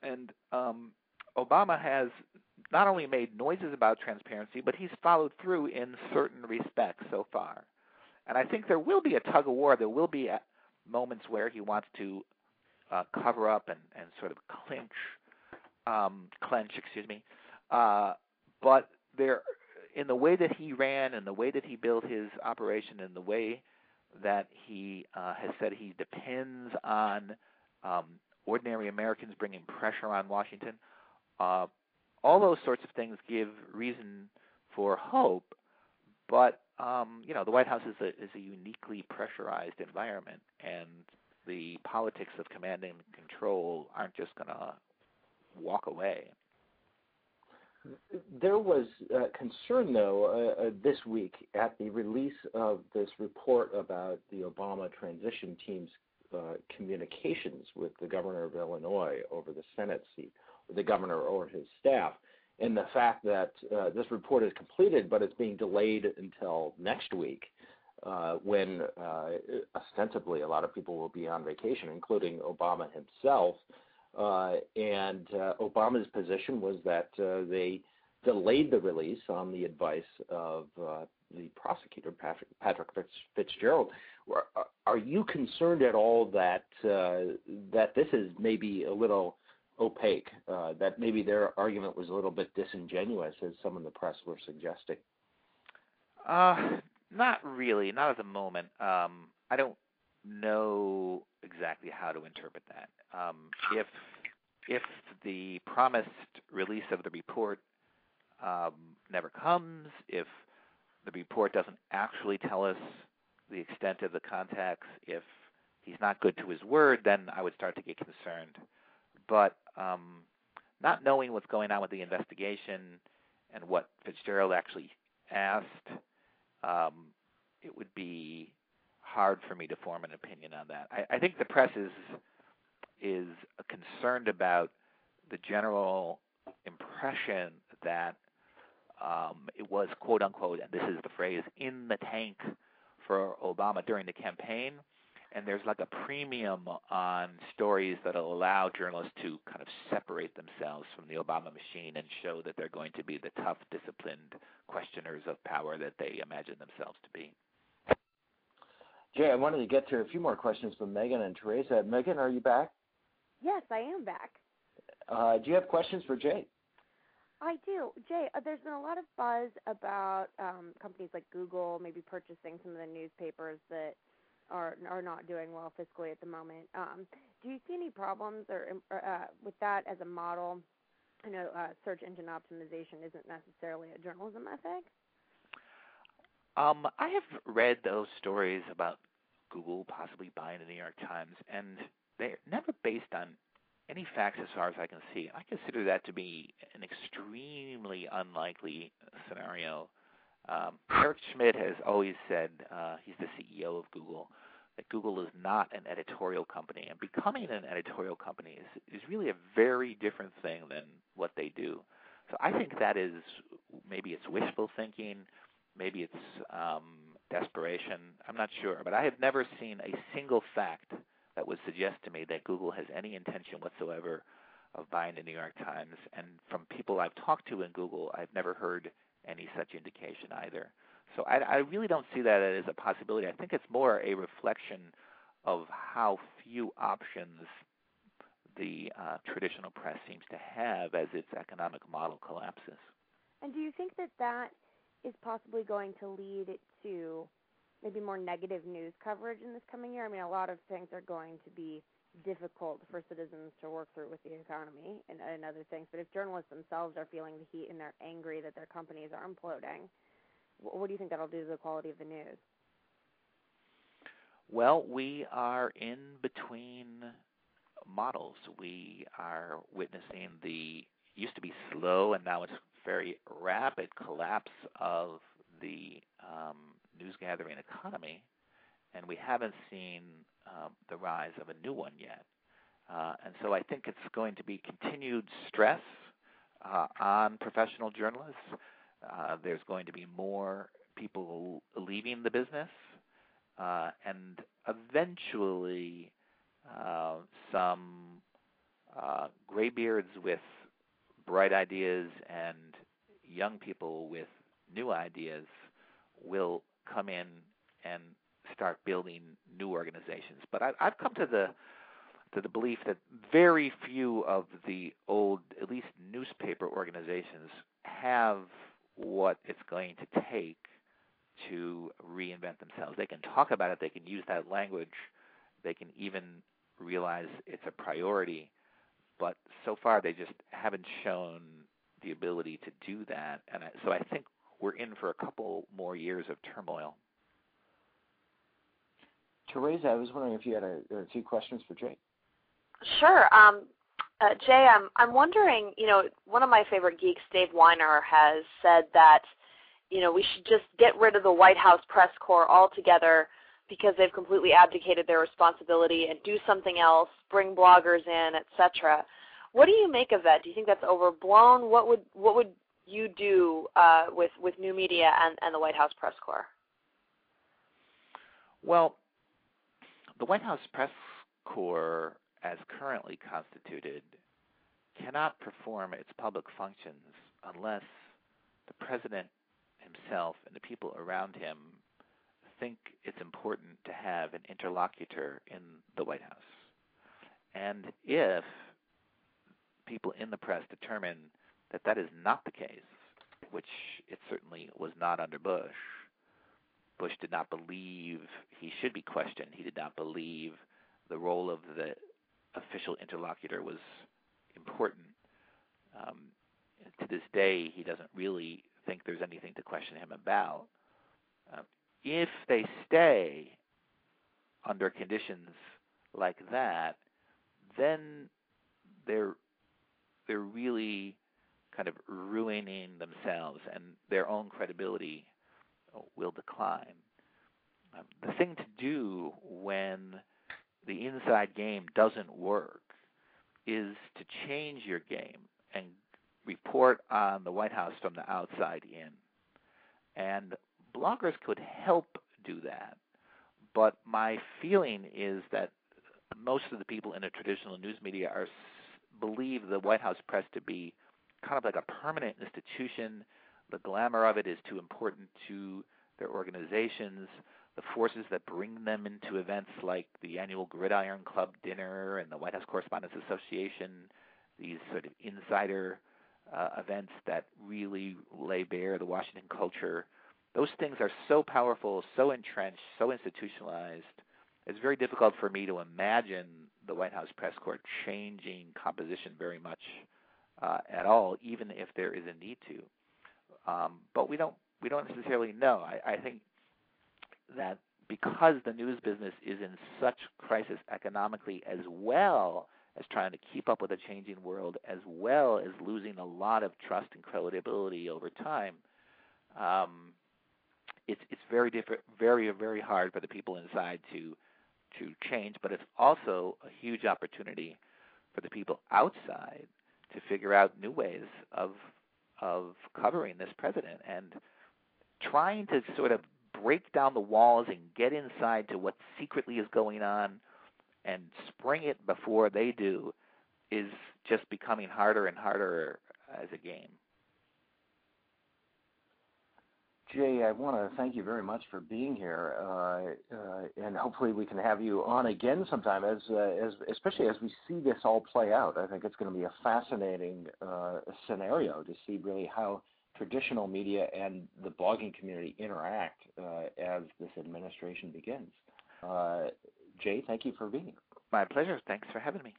And Obama has not only made noises about transparency, but he's followed through in certain respects so far. And I think there will be a tug of war. There will be moments where he wants to cover up and sort of clench, but there, in the way that he ran and the way that he built his operation and the way that he has said he depends on ordinary Americans bringing pressure on Washington, all those sorts of things give reason for hope. But the White House is a uniquely pressurized environment, and the politics of command and control aren't just going to walk away. There was concern, though, this week at the release of this report about the Obama transition team's communications with the governor of Illinois over the Senate seat, or the governor or his staff, and the fact that this report is completed, but it's being delayed until next week, when ostensibly a lot of people will be on vacation, including Obama himself. And Obama's position was that they delayed the release on the advice of the prosecutor, Patrick Fitzgerald. Are you concerned at all that that this is maybe a little opaque, that maybe their argument was a little bit disingenuous, as some in the press were suggesting? Not really, not at the moment. I don't know exactly how to interpret that. If the promised release of the report never comes, if the report doesn't actually tell us the extent of the contacts, if he's not good to his word, then I would start to get concerned. But not knowing what's going on with the investigation and what Fitzgerald actually asked, it would be hard for me to form an opinion on that. I think the press is concerned about the general impression that it was, quote unquote, and this is the phrase, in the tank for Obama during the campaign. And there's like a premium on stories that will allow journalists to kind of separate themselves from the Obama machine and show that they're going to be the tough, disciplined questioners of power that they imagine themselves to be. Jay, I wanted to get to a few more questions from Megan and Teresa. Megan, are you back? Yes, I am back. Do you have questions for Jay? I do. Jay, there's been a lot of buzz about companies like Google maybe purchasing some of the newspapers that are not doing well fiscally at the moment. Do you see any problems or with that as a model? I know search engine optimization isn't necessarily a journalism ethic. I have read those stories about Google possibly buying the New York Times, and they're never based on any facts as far as I can see. I consider that to be an extremely unlikely scenario. Eric Schmidt has always said, he's the CEO of Google, that Google is not an editorial company, and becoming an editorial company is really a very different thing than what they do. So I think that is, maybe it's wishful thinking, maybe it's desperation, I'm not sure, but I have never seen a single fact that would suggest to me that Google has any intention whatsoever of buying the New York Times. And from people I've talked to in Google, I've never heard any such indication either. So I really don't see that as a possibility. I think it's more a reflection of how few options the traditional press seems to have as its economic model collapses. And do you think that that is possibly going to lead to maybe more negative news coverage in this coming year? I mean, a lot of things are going to be difficult for citizens to work through with the economy and other things. But if journalists themselves are feeling the heat and they're angry that their companies are imploding, what do you think that'll do to the quality of the news? Well, we are in between models. We are witnessing the used to be slow and now it's very rapid collapse of the news gathering economy, and we haven't seen the rise of a new one yet. And so I think it's going to be continued stress on professional journalists. There's going to be more people leaving the business, and eventually some graybeards with bright ideas and young people with new ideas will come in and start building new organizations. But I've come to the belief that very few of the old, at least newspaper organizations, have what it's going to take to reinvent themselves. They can talk about it, they can use that language, they can even realize it's a priority, but so far they just haven't shown the ability to do that. And so I think we're in for a couple more years of turmoil. Teresa, I was wondering if you had a few questions for Jay. Sure. Jay, I'm wondering, one of my favorite geeks, Dave Weiner, has said that, we should just get rid of the White House press corps altogether because they've completely abdicated their responsibility, and do something else, bring bloggers in, etc. What do you make of that? Do you think that's overblown? What would you do with new media and the White House press corps? Well, the White House press corps, as currently constituted, cannot perform its public functions unless the president himself and the people around him think it's important to have an interlocutor in the White House. And if people in the press determine that that is not the case, which it certainly was not under Bush, Bush did not believe he should be questioned. He did not believe the role of the official interlocutor was important. To this day, he doesn't really think there's anything to question him about. If they stay under conditions like that, then they're really kind of ruining themselves, and their own credibility will decline. The thing to do when the inside game doesn't work is to change your game and report on the White House from the outside in. And bloggers could help do that. But my feeling is that most of the people in the traditional news media believe the White House press to be kind of like a permanent institution. The glamour of it is too important to their organizations. The forces that bring them into events like the annual Gridiron Club dinner and the White House Correspondents Association, these sort of insider events that really lay bare the Washington culture, those things are so powerful, so entrenched, so institutionalized. It's very difficult for me to imagine the White House press corps changing composition very much at all, even if there is a need to. But we don't necessarily know. I think that because the news business is in such crisis economically, as well as trying to keep up with a changing world, as well as losing a lot of trust and credibility over time, it's very different, very, very hard for the people inside to change. But it's also a huge opportunity for the people outside to figure out new ways of covering this president and trying to sort of break down the walls and get inside to what secretly is going on and spring it before they do is just becoming harder and harder as a game. Jay, I want to thank you very much for being here, and hopefully we can have you on again sometime, especially as we see this all play out. I think it's going to be a fascinating scenario to see really how traditional media and the blogging community interact as this administration begins. Jay, thank you for being here. My pleasure. Thanks for having me.